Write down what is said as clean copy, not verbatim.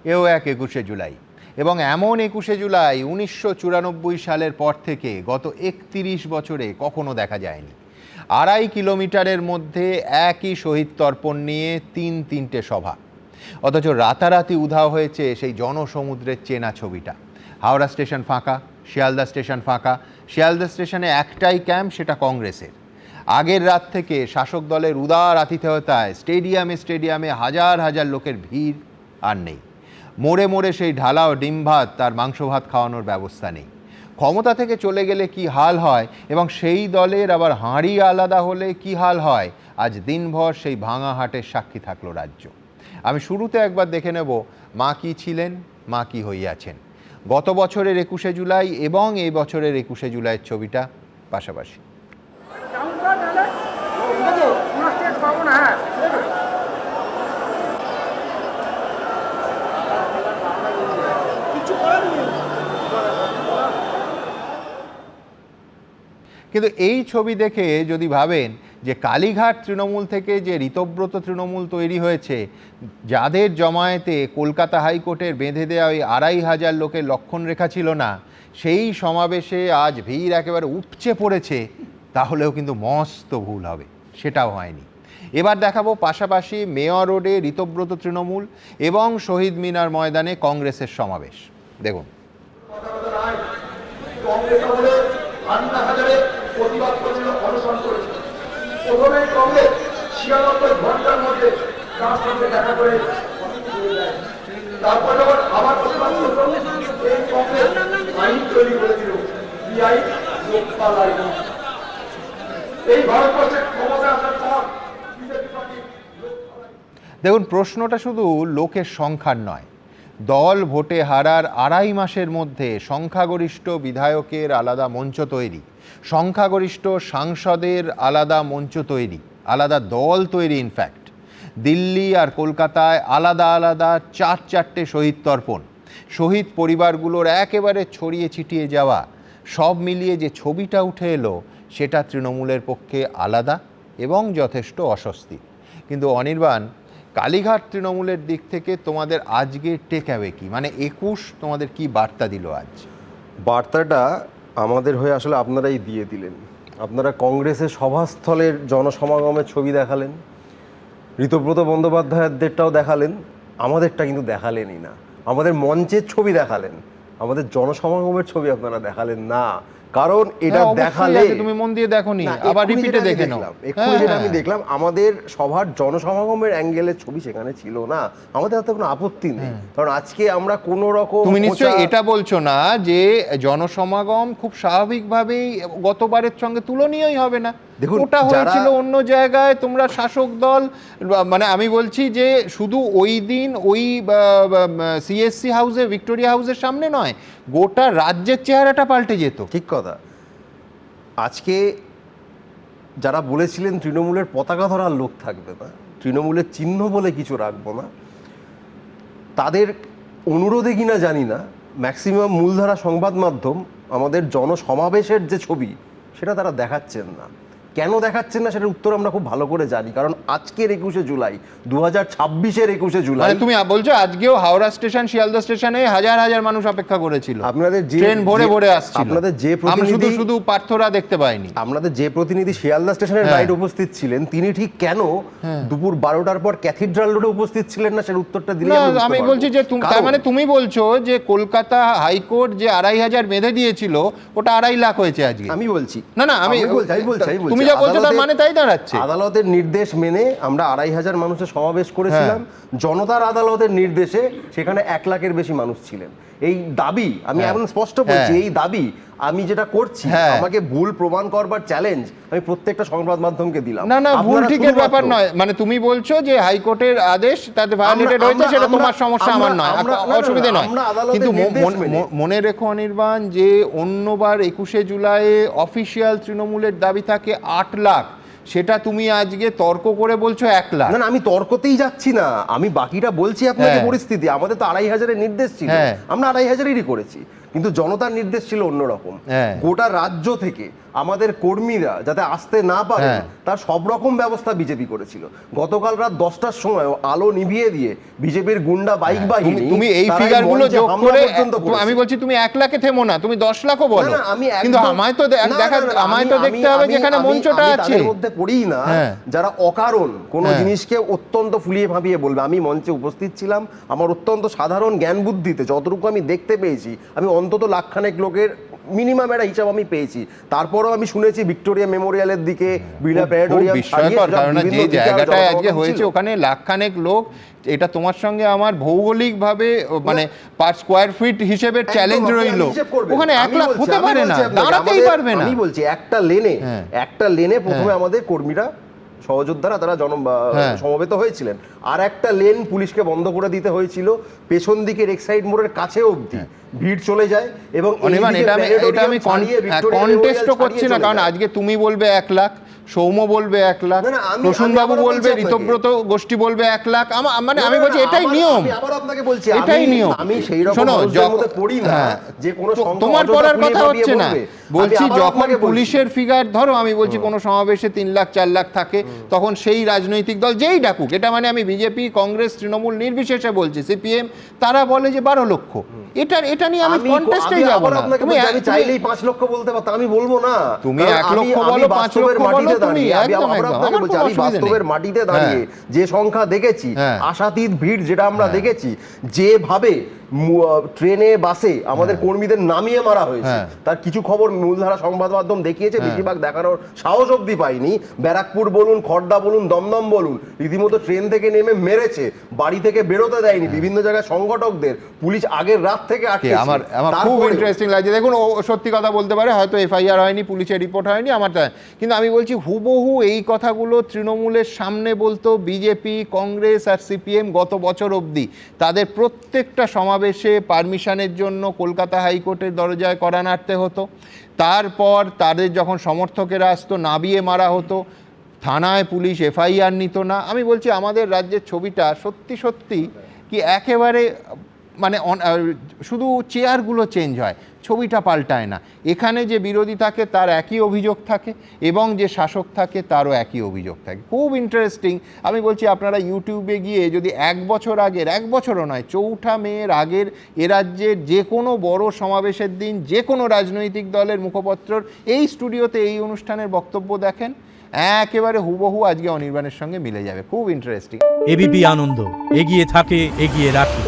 এও এক ২১শে জুলাই, এবং এমন ২১শে জুলাই ১৯৯৪ সালের পর থেকে গত ৩১ বছরে কখনো দেখা যায়নি। ২.৫ কিলোমিটারের মধ্যে একই শহীদ তর্পণ নিয়ে তিনটে সভা, অথচ রাতারাতি উধাও হয়েছে সেই জনসমুদ্রের চেনা ছবিটা। হাওড়া স্টেশন ফাঁকা, শিয়ালদা স্টেশন ফাঁকা। শিয়ালদা স্টেশনে একটাই ক্যাম্প, সেটা কংগ্রেসের। আগের রাত থেকে শাসক দলের উদার আতিথেয়তায় স্টেডিয়ামে হাজার হাজার লোকের ভিড় আর নেই। মোড়ে মোড়ে সেই ঢালাও ডিম ভাত তার মাংস ভাত খাওয়ানোর ব্যবস্থা নেই। ক্ষমতা থেকে চলে গেলে কি হাল হয়, এবং সেই দলের আবার হাঁড়ি আলাদা হলে কি হাল হয়, আজ দিনভর সেই ভাঙা হাটের সাক্ষী থাকলো রাজ্য। আমি শুরুতে একবার দেখে নেব মা কি ছিলেন, মা কি হইয়াছেন। গত বছরের ২১শে জুলাই এবং এই বছরের ২১শে জুলাইয়ের ছবিটা পাশাপাশি। কিন্তু এই ছবি দেখে যদি ভাবেন যে কালীঘাট তৃণমূল থেকে যে ঋতব্রত তৃণমূল তৈরি হয়েছে, যাদের জমায়েতে কলকাতা হাইকোর্টের বেঁধে দেওয়া ওই ২৫০০ লোকের লক্ষণরেখা ছিল না, সেই সমাবেশে আজ ভিড় একেবারে উপচে পড়েছে, তাহলেও কিন্তু মস্ত ভুল হবে। সেটাও হয়নি। এবার দেখাবো পাশাপাশি মেয়র রোডে ঋতব্রত তৃণমূল এবং শহীদ মিনার ময়দানে কংগ্রেসের সমাবেশ। দেখুন। প্রতিবাদ করেছিল, অনশন করেছিল। প্রথমে কংগ্রেস ৯৬ ঘন্টার মধ্যে তার সঙ্গে দেখা করে, তারপর যখন আবার প্রতিবাদ করল, এই কংগ্রেস আইন তৈরি করেছিল, কি আইন? লোকপাল আইন। এই ভারতবর্ষের ক্ষমতা আসার পর বিজেপি পার্টি দেখুন, প্রশ্নটা শুধু লোকের সংখ্যার নয়। দল ভোটে হারার ২.৫ মাসের মধ্যে সংখ্যাগরিষ্ঠ বিধায়কের আলাদা মঞ্চ তৈরি, সংখ্যাগরিষ্ঠ সাংসদের আলাদা মঞ্চ তৈরি, আলাদা দল তৈরি। ইনফ্যাক্ট দিল্লি আর কলকাতায় আলাদা আলাদা ৪টে শহীদ তর্পণ, শহীদ পরিবারগুলোর একেবারে ছড়িয়ে ছিটিয়ে যাওয়া, সব মিলিয়ে যে ছবিটা উঠে এলো, সেটা তৃণমূলের পক্ষে আলাদা এবং যথেষ্ট অস্বস্তি। কিন্তু অনির্বাণ, কালীঘাট তৃণমূলের দিক থেকে তোমাদের আজকে টেক অ্যাওয়ে কি, মানে ২১ তোমাদের কি বার্তা দিল আজ? বার্তাটা আমাদের হয়ে আসলে আপনারাই দিয়ে দিলেন। আপনারা কংগ্রেসের সভাস্থলের জনসমাগমের ছবি দেখালেন, ঋতব্রত বন্দ্যোপাধ্যায়দেরটাও দেখালেন, আমাদেরটা কিন্তু দেখালেনই না। আমাদের মঞ্চের ছবি দেখালেন, আমাদের জনসমাগমের ছবি আপনারা দেখালেন না। কারণ এটা দেখালে তুমি মন দিয়ে দেখোনি, আবার রিপিটে দেখে নাও। এক্ষুনি যেটা আমি দেখলাম, আমাদের সভার জনসমাগমের অ্যাঙ্গেলের ছবি সেখানে ছিল না। আমাদের হাতে কোনো আপত্তি নেই, কারণ আজকে আমরা কোনো রকম, তুমি নিশ্চয়ই এটা বলছো না যে জনসমাগম খুব স্বাভাবিকভাবেই গতবারের সঙ্গে তুলনীয়ই হবে না। দেখুন, ওটা হয়েছিল অন্য জায়গায়, তোমরা শাসক দল, মানে আমি বলছি যে শুধু ওই দিন ওই সিএসসি হাউসে, ভিক্টোরিয়া হাউসের সামনে নয়, গোটা রাজ্যের চেহারাটা পাল্টে যেত। ঠিক কথা। আজকে যারা বলেছিলেন তৃণমূলের পতাকা ধরার লোক থাকবে না, তৃণমূলের চিহ্ন বলে কিছু রাখবো না, তাদের অনুরোধে কিনা জানি না, ম্যাক্সিমাম মূলধারা সংবাদ মাধ্যম আমাদের জনসমাবেশের যে ছবি সেটা তারা দেখাচ্ছেন না। কেন দেখাচ্ছেন না সেটার উত্তর আমরা খুব ভালো করে জানি। কারণ আজকের ২১শে জুলাই, ২০২৬-এর ২১শে জুলাই, তুমি বলছো আজকেও হাওড়া স্টেশন, শিয়ালদা স্টেশনে হাজার হাজার মানুষ অপেক্ষা করেছিল, আপনাদের যে ট্রেন ভরে ভরে আসছিল, আপনাদের যে প্রতিনিধি, শুধু পার্থরা দেখতে পাইনি। আপনাদের যে প্রতিনিধি শিয়ালদা স্টেশনের বাইরে উপস্থিত ছিলেন, তিনি ঠিক কেন দুপুর ১২টার পর ক্যাথিড্রাল রোডে উপস্থিত ছিলেন না, সেটার উত্তরটা দিলে আমি বলছি যে তার মানে তুমি বলছো যে কলকাতা হাইকোর্ট যে ২৫০০ বেঁধে দিয়েছিল, ওটা ২.৫ লাখ হয়েছে আজকে। আমি বলছি না, আমি বলছি তুমি যা বলছো তার মানে তাই দাঁড়াচ্ছে। আদালতের নির্দেশ মেনে আমরা ২৫০০ মানুষের সমাবেশ করেছিলাম। জনতার আদালতের নির্দেশে সেখানে ১ লাখের বেশি মানুষ ছিলেন। এই দাবি আমি এখন স্পষ্ট বলছি, এই দাবি আমি যেটা করছি, আমাকে ভুল প্রমাণ করবার চ্যালেঞ্জ আমি প্রত্যেকটা সংবাদ মাধ্যমকে দিলাম। না, ভুল ঠিকের ব্যাপার নয়, মানে তুমি বলছো যে হাইকোর্টের আদেশ তাতে ভায়োলেটেড হয়েছে, সেটা তোমার সমস্যা, আমার নয়, অসুবিধা নয়। কিন্তু মনে রেখো অনির্বাণ, যে অন্যবার ২১শে জুলাই অফিসিয়াল তৃণমূলের দাবি থাকে ৮ লাখ, সেটা তুমি আজকে তর্ক করে বলছো 1 লাখ। না না, আমি তর্কতেই যাচ্ছি না, আমি বাকিটা বলছি আপনাকে। হ্যাঁ। পরিস্থিতি আমাদের তো 2500-এর নির্দেশ ছিল, হ্যাঁ। আমরা 2500-এরই করেছি, কিন্তু জনতার নির্দেশ ছিল অন্যরকম। হ্যাঁ। গোটা রাজ্য থেকে আমাদের কর্মীরা যাতে আসতে না পারে হ্যাঁ। তার সব রকম ব্যবস্থা বিজেপি করেছিল। গতকাল রাত 10টার সময় আলো নিভিয়ে দিয়ে বিজেপির গুন্ডা বাইক বাহিনী তুমি এই তারা ফিগারগুলো মঞ্চে যোগ হামলা করে পর্যন্ত করেছে। আমি বলছি তুমি 1 লাখে থেমো না, তুমি 10 লাখও বলো। না, না, আমি কিন্তু একদম- আমায় তো না, না, দেখা না, না, আমায় তো আমি- দেখতে হবে আমি- যেখানে আমি- মঞ্চটা আমি আছে। তাদের মধ্যে পড়ি না হ্যাঁ। যারা অকারণ কোনো হ্যাঁ। জিনিসকে অত্যন্ত ফুলিয়ে ভাবিয়ে বলবে। আমি মঞ্চে উপস্থিত ছিলাম, আমার অত্যন্ত সাধারণ জ্ঞান বুদ্ধিতে যতটুকু আমি দেখতে পেয়েছি, আমি অন্তত লাখখানেক লোকের মিনিমাম একটা হিসাব আমি পেয়েছি। তারপরও আমি শুনেছি ভিক্টোরিয়া মেমোরিয়ালের দিকে, বিড়লা খুব প্যারেটোরিয়াম বিস্ময়কর, কারণ যে জায়গাটায় আজকে হয়েছে ওখানে লাখখানেক লোক। এটা তোমার সঙ্গে আমার ভৌগোলিকভাবে মানে পার স্কোয়ার ফিট হিসেবে চ্যালেঞ্জ রইল। ওখানে 1 লাখ হতে পারে না, দাঁড়াতেই পারবে না। আমি বলছি একটা লেনে হ্যাঁ। প্রথমে আমাদের কর্মীরা সহযোদ্ধারা তারা হ্যাঁ। সমবেত হয়েছিলেন, আর একটা লেন পুলিশকে বন্ধ করে দিতে হয়েছিল পেছন দিকের এক্সাইড মোড়ের কাছে অবধি ভিড় চলে যায়। এবং অনির্বাণ, এইদিকে এটা আমি ছাড়িয়ে ভিক্টোরিয়া কন্টেস্টও মেমোরিয়াল করছি না, ছাড়িয়ে কারণ চলে যায়। আজকে তুমি বলবে 1 লাখ, সৌম্য বলবে 1 লাখ, না, না, আমি প্রসূনবাবু আবারও বলবে, বলছি আপনাকে। ঋতব্রত গোষ্ঠী বলবে 1 লাখ। মানে না, আমি না, বলছি না, এটাই আবার- নিয়ম, আমি আবার আপনাকে বলছি, এটাই নিয়ম। আমি সেই রকম শোনো, মানুষদের মধ্যে পড়ি না হ্যাঁ, যে কোনো সংখ্যা তোমার অযথা পড়ার ফুলিয়ে কথা ভাবিয়ে হচ্ছে না, বলবে। বলছি আমি আবার যখন আপনাকে বলছি। পুলিশের ফিগার ধরো, আমি বলছি কোনো সমাবেশে 3 লাখ 4 লাখ থাকে, তখন সেই রাজনৈতিক দল যেই ডাকুক, এটা মানে আমি বিজেপি, কংগ্রেস, তৃণমূল নির্বিশেষে বলছি, সিপিএম, তারা বলে যে 12 লক্ষ। এটা নিয়ে আমি কন্টেস্টেই যাব না। আমি চাইলেই 5 লক্ষ বলতে পারতাম, আমি বলবো না। তুমি কারণ 1 লক্ষ আমি বলো, 5 বাস্তবের লক্ষ বলো, মাটিতে তুমি দাঁড়িয়ে, আমি একদম আবার একদম, আপনাকে আমার বলছি, কোনো আমি অসুবিধা বাস্তবের নেই। মাটিতে দাঁড়িয়ে যে সংখ্যা দেখেছি, হ্যাঁ। আশাতীত ভিড় যেটা আমরা দেখেছি, যেভাবে ট্রেনে বাসে আমাদের কর্মীদের নামিয়ে মারা হয়েছে, হ্যাঁ। তার কিছু খবর মূলধারা সংবাদ মাধ্যম দেখিয়েছে, হ্যাঁ। বেশিরভাগ দেখানোর সাহস অব্দি পাইনি। ব্যারাকপুর বলুন, খড়দা বলুন, দমদম বলুন, রীতিমতো ট্রেন থেকে নেমে মেরেছে, বাড়ি থেকে বেরোতে দেয়নি, বিভিন্ন জায়গায় সংগঠকদের পুলিশ আগের রাত থেকে আটকে। আমার খুব ইন্টারেস্টিং লাগছে। দেখুন, ও সত্যি কথা বলতে পারে, হয়তো এফআইআর হয়নি, পুলিশের রিপোর্ট হয়নি, কিন্তু আমি বলছি হুবহু এই কথাগুলো তৃণমূলের সামনে বলতো বিজেপি, কংগ্রেস আর সিপিএম গত বছর অবধি। তাদের প্রত্যেকটা সমাবেশে পারমিশনের জন্য কলকাতা হাইকোর্টের দরজায় কড়া নাড়তে হতো। তারপর তাদের যখন সমর্থকেরা আসতো, নাবিয়ে মারা হতো, থানায় পুলিশ এফআইআর নিত না। আমি বলছি আমাদের রাজ্যের ছবিটা সত্যি সত্যি কি একেবারে মানে শুধু চেয়ারগুলো চেঞ্জ হয়, ছবিটা পাল্টায় না। এখানে যে বিরোধী থাকে তার একই অভিযোগ থাকে, এবং যে শাসক থাকে তারও একই অভিযোগ থাকে। খুব ইন্টারেস্টিং। আমি বলছি আপনারা ইউটিউবে গিয়ে যদি 1 বছর আগের, 1 বছরও নয়, 4 মের আগের এ রাজ্যের যে কোনো বড় সমাবেশের দিন যে কোনো রাজনৈতিক দলের মুখপত্রর এই স্টুডিওতে এই অনুষ্ঠানের বক্তব্য দেখেন, একেবারে হুবহু আজকে অনির্বাণের সঙ্গে মিলে যাবে। খুব ইন্টারেস্টিং। এবিপি আনন্দ, এগিয়ে থাকে, এগিয়ে রাখে।